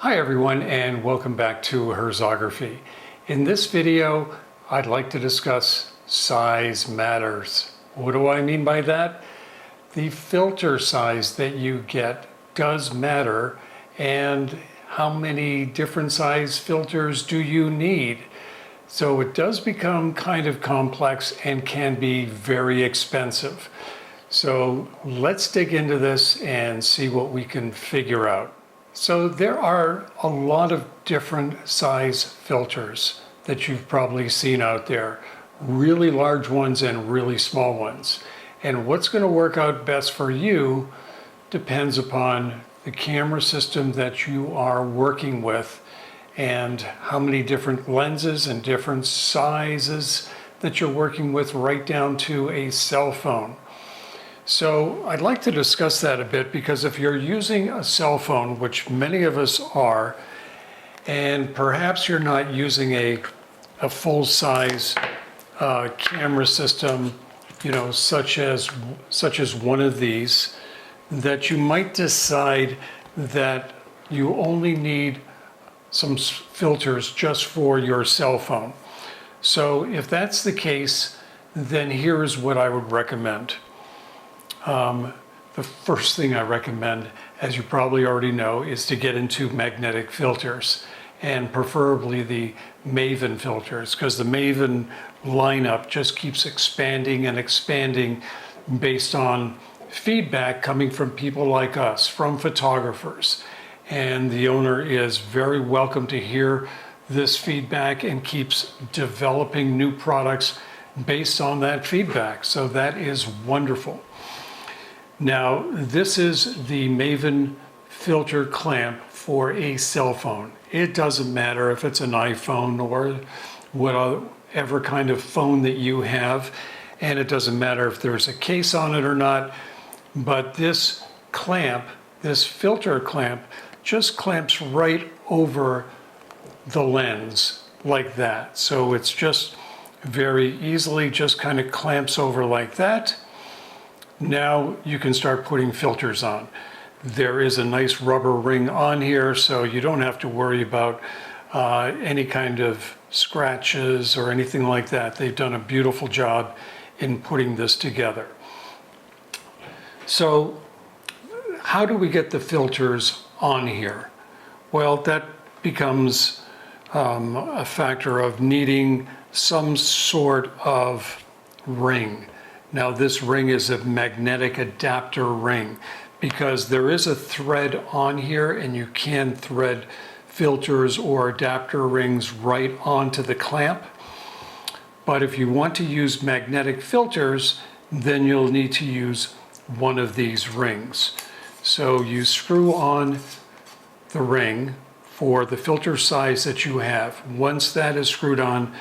Hi everyone, and welcome back to Herzography. In this video, I'd like to discuss size matters. What do I mean by that? The filter size that you get does matter, and how many different size filters do you need? So it does become kind of complex and can be very expensive. So let's dig into this and see what we can figure out. So there are a lot of different size filters that you've probably seen out there, really large ones and really small ones. And what's going to work out best for you depends upon the camera system that you are working with and how many different lenses and different sizes that you're working with, right down to a cell phone. So I'd like to discuss that a bit, because if you're using a cell phone, which many of us are, and perhaps you're not using a full-size camera system, such as one of these, that you might decide that you only need some filters just for your cell phone. So if that's the case, then here is what I would recommend. The first thing I recommend, as you probably already know, is to get into magnetic filters, and preferably the Maven filters, because the Maven lineup just keeps expanding and expanding based on feedback coming from people like us, from photographers. And the owner is very welcome to hear this feedback and keeps developing new products based on that feedback. So that is wonderful. Now, this is the Maven filter clamp for a cell phone. It doesn't matter if it's an iPhone or whatever kind of phone that you have, and it doesn't matter if there's a case on it or not, but this clamp, this filter clamp, just clamps right over the lens like that. So it's just very easily just kind of clamps over like that. Now you can start putting filters on. There is a nice rubber ring on here, so you don't have to worry about any kind of scratches or anything like that. They've done a beautiful job in putting this together. So how do we get the filters on here? Well, that becomes a factor of needing some sort of ring. Now, this ring is a magnetic adapter ring, because there is a thread on here, and you can thread filters or adapter rings right onto the clamp. But if you want to use magnetic filters, then you'll need to use one of these rings. So you screw on the ring for the filter size that you have. Once that is screwed on,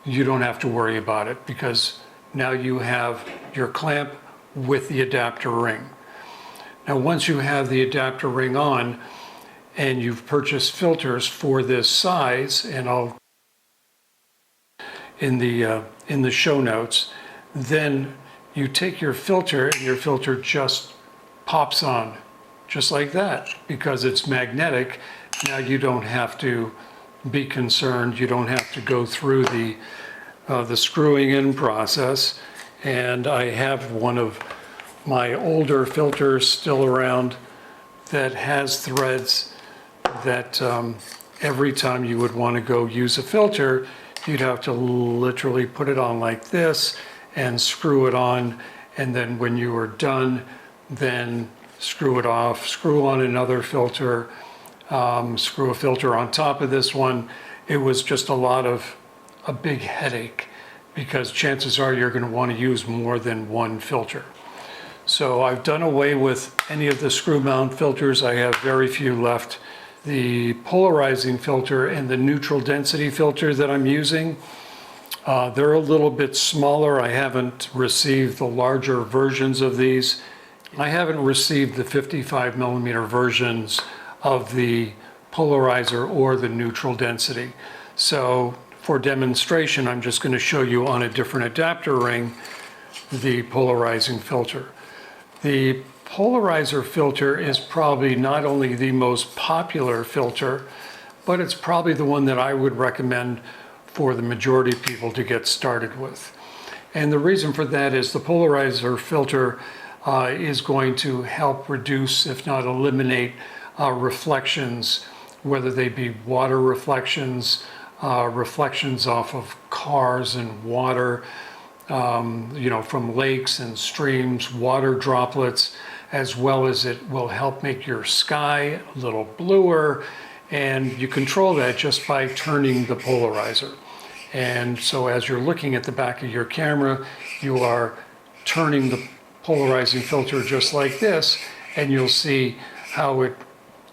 you don't have to worry about it, because now you have your clamp with the adapter ring. Now, once you have the adapter ring on and you've purchased filters for this size, and I'll in the show notes, then you take your filter, and your filter just pops on, just like that, because it's magnetic. Now you don't have to be concerned. You don't have to go through the screwing in process. And I have one of my older filters still around that has threads that every time you would want to go use a filter, you'd have to literally put it on like this and screw it on, and then when you were done, then screw it off, screw on another filter, screw a filter on top of this one. It was just a big headache, because chances are you're going to want to use more than one filter. So I've done away with any of the screw mount filters. I have very few left. The polarizing filter and the neutral density filter that I'm using, they're a little bit smaller. I haven't received the larger versions of these. I haven't received the 55 millimeter versions of the polarizer or the neutral density. So for demonstration, I'm just going to show you on a different adapter ring the polarizing filter. The polarizer filter is probably not only the most popular filter, but it's probably the one that I would recommend for the majority of people to get started with. And the reason for that is the polarizer filter is going to help reduce, if not eliminate, reflections, whether they be water reflections, reflections off of cars and water, from lakes and streams, water droplets, as well as it will help make your sky a little bluer. And you control that just by turning the polarizer. And so as you're looking at the back of your camera, you are turning the polarizing filter just like this, and you'll see how it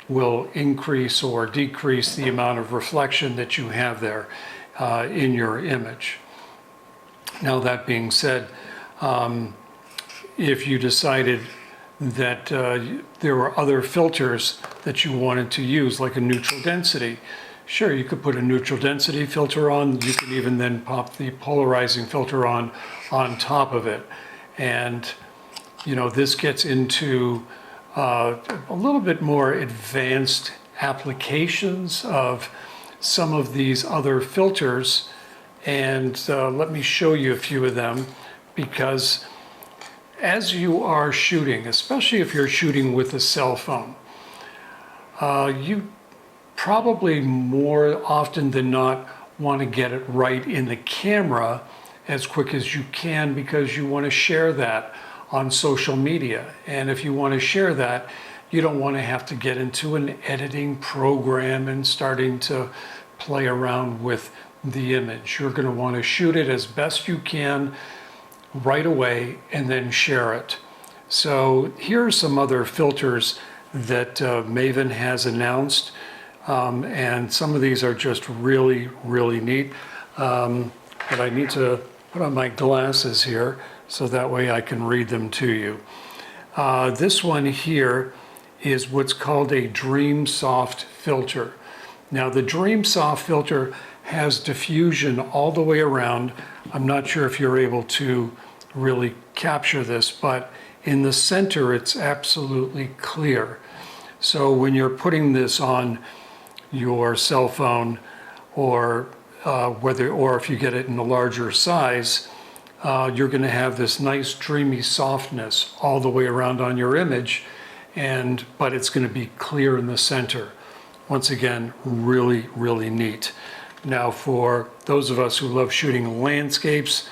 will increase or decrease the amount of reflection that you have there in your image. Now, that being said, if you decided that there were other filters that you wanted to use, like a neutral density, sure, you could put a neutral density filter on. You could even then pop the polarizing filter on top of it. And, this gets into a little bit more advanced applications of some of these other filters. And let me show you a few of them, because as you are shooting, especially if you're shooting with a cell phone, you probably more often than not want to get it right in the camera as quick as you can, because you want to share that on social media. And if you want to share that, you don't want to have to get into an editing program and starting to play around with the image. You're going to want to shoot it as best you can right away and then share it. So here are some other filters that Maven has announced, and some of these are just really, really neat. But I need to put on my glasses here so that way I can read them to you. This one here is what's called a Dream Soft filter. Now, the Dream Soft filter has diffusion all the way around. I'm not sure if you're able to really capture this, but in the center it's absolutely clear. So when you're putting this on your cell phone, or if you get it in a larger size, you're going to have this nice dreamy softness all the way around on your image, but it's going to be clear in the center. Once again, really, really neat. Now, for those of us who love shooting landscapes,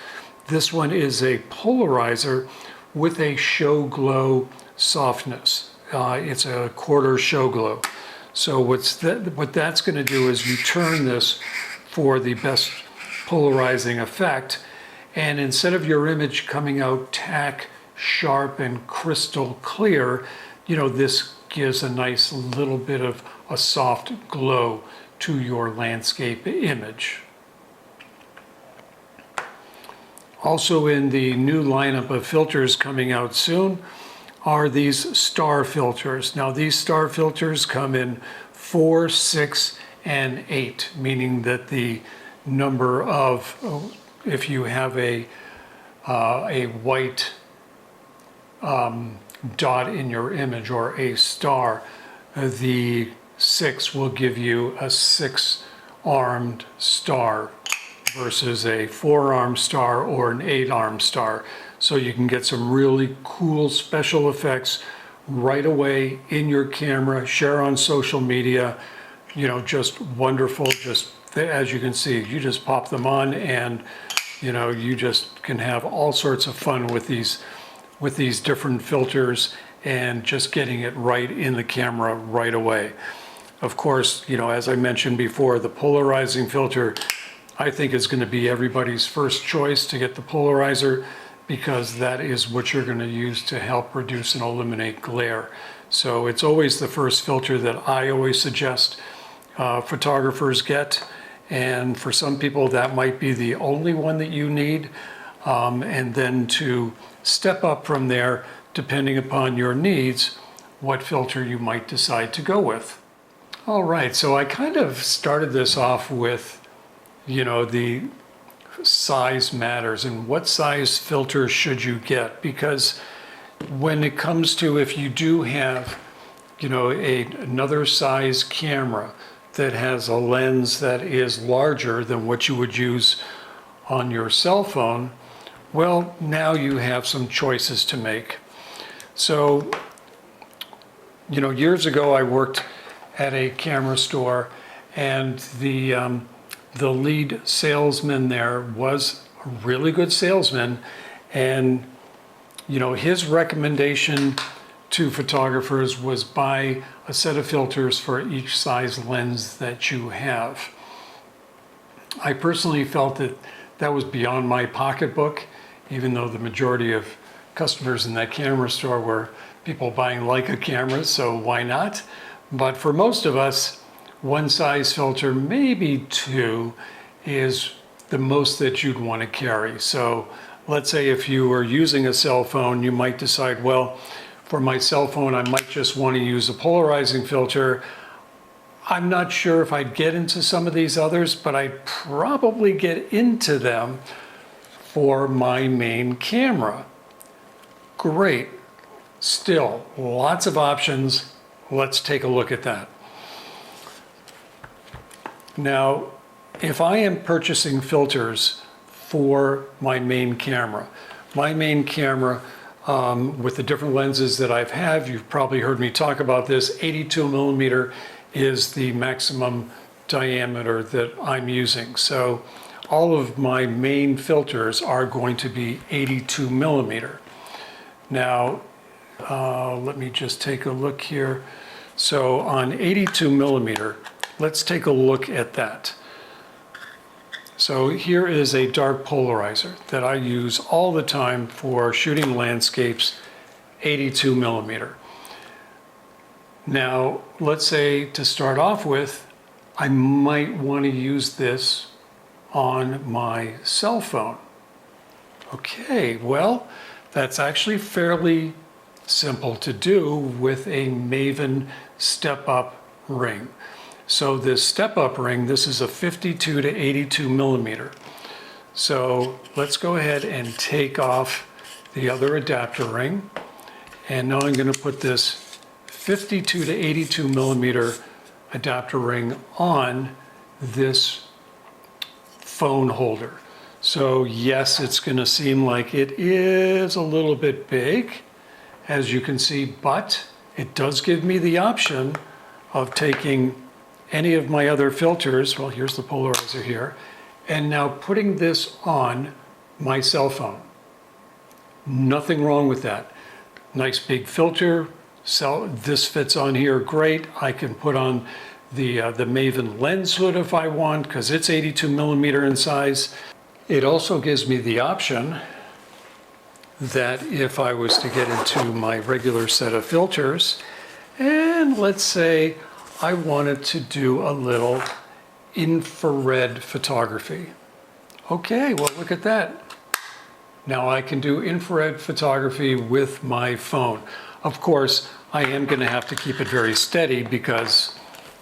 this one is a polarizer with a show glow softness. It's a quarter show glow. So what that's going to do is you turn this for the best polarizing effect, and instead of your image coming out tack sharp and crystal clear, this gives a nice little bit of a soft glow to your landscape image. Also in the new lineup of filters coming out soon are these star filters. Now, these star filters come in 4, 6, and 8, meaning that the number of, if you have a white dot in your image or a star, the 6 will give you a 6-armed star versus a 4-armed star or an 8-armed star. So you can get some really cool special effects right away in your camera, share on social media, just wonderful. Just as you can see, you just pop them on and you just can have all sorts of fun with these different filters and just getting it right in the camera right away. Of course, as I mentioned before, the polarizing filter, I think, is going to be everybody's first choice to get the polarizer, because that is what you're going to use to help reduce and eliminate glare. So it's always the first filter that I always suggest photographers get. And for some people, that might be the only one that you need. And then to step up from there, depending upon your needs, what filter you might decide to go with. All right, so I kind of started this off with, the size matters and what size filter should you get, because when it comes to if you do have, another size camera that has a lens that is larger than what you would use on your cell phone, well, now you have some choices to make. So, years ago I worked at a camera store, and the lead salesman there was a really good salesman, and his recommendation to photographers was buy a set of filters for each size lens that you have. I personally felt that that was beyond my pocketbook, even though the majority of customers in that camera store were people buying Leica cameras, so why not? But for most of us, one size filter, maybe two, is the most that you'd want to carry. So let's say if you were using a cell phone, you might decide, well, for my cell phone, I might just want to use a polarizing filter. I'm not sure if I'd get into some of these others, but I'd probably get into them for my main camera. Great. Still, lots of options. Let's take a look at that. Now, if I am purchasing filters for my main camera with the different lenses that I've had, you've probably heard me talk about this, 82 millimeter is the maximum diameter that I'm using. So all of my main filters are going to be 82 millimeter. Now, let me just take a look here. So on 82 millimeter, let's take a look at that. So here is a dark polarizer that I use all the time for shooting landscapes, 82 millimeter. Now, let's say to start off with, I might want to use this on my cell phone. Okay, well, that's actually fairly simple to do with a Maven step-up ring. So this step-up ring, this is a 52 to 82 millimeter. So let's go ahead and take off the other adapter ring. And now I'm going to put this 52 to 82 millimeter adapter ring on this phone holder. So yes, it's going to seem like it is a little bit big, as you can see, but it does give me the option of taking any of my other filters, well, here's the polarizer here, and now putting this on my cell phone. Nothing wrong with that. Nice big filter, so this fits on here great. I can put on the Maven lens hood if I want, because it's 82 millimeter in size. It also gives me the option that if I was to get into my regular set of filters, and let's say I wanted to do a little infrared photography. Okay, well, look at that. Now I can do infrared photography with my phone. Of course, I am going to have to keep it very steady because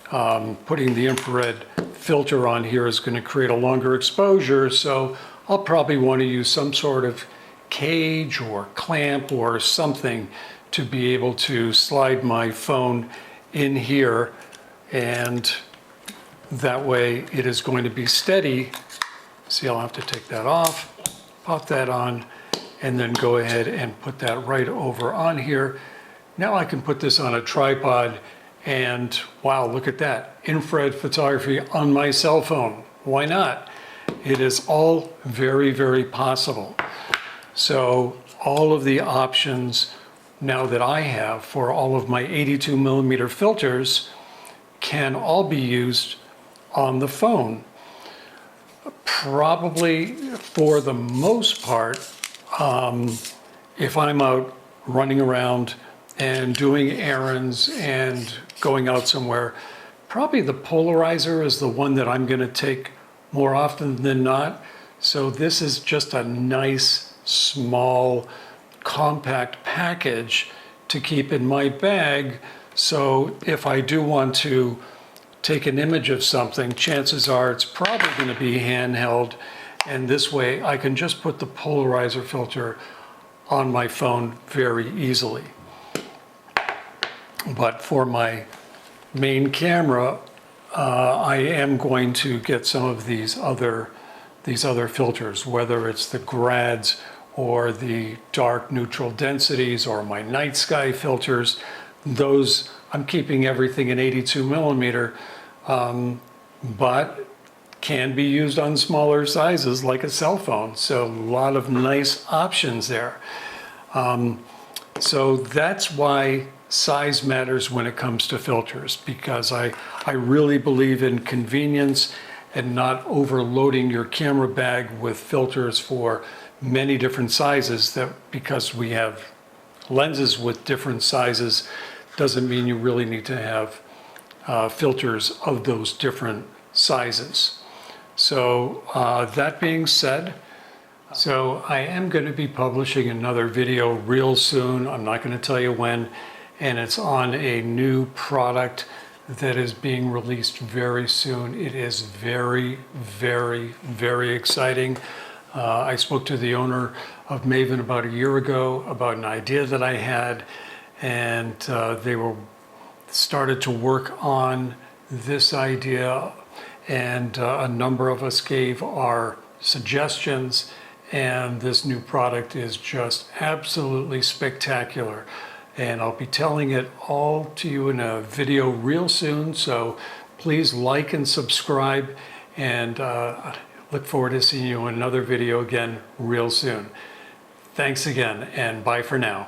putting the infrared filter on here is going to create a longer exposure, so I'll probably want to use some sort of cage or clamp or something to be able to slide my phone in here, and that way it is going to be steady. See, I'll have to take that off, pop that on, and then go ahead and put that right over on here. Now I can put this on a tripod, and wow, look at that. Infrared photography on my cell phone. Why not? It is all very, very possible. So all of the options now that I have for all of my 82 millimeter filters can all be used on the phone. Probably for the most part, if I'm out running around and doing errands and going out somewhere, probably the polarizer is the one that I'm going to take more often than not. So this is just a nice, small, compact package to keep in my bag. So if I do want to take an image of something, chances are it's probably going to be handheld, and this way I can just put the polarizer filter on my phone very easily. But for my main camera, I am going to get some of these other filters, whether it's the grads or the dark neutral densities or my night sky filters. Those, I'm keeping everything in 82 millimeter, but can be used on smaller sizes like a cell phone. So a lot of nice options there. So that's why size matters when it comes to filters, because I really believe in convenience and not overloading your camera bag with filters for many different sizes. That because we have lenses with different sizes doesn't mean you really need to have filters of those different sizes. So that being said, so I am going to be publishing another video real soon. I'm not going to tell you when, and it's on a new product that is being released very soon. It is very, very, very exciting. I spoke to the owner of Maven about a year ago about an idea that I had, and they started to work on this idea, and a number of us gave our suggestions, and this new product is just absolutely spectacular. And I'll be telling it all to you in a video real soon, so please like and subscribe, and look forward to seeing you in another video again real soon. Thanks again, and bye for now.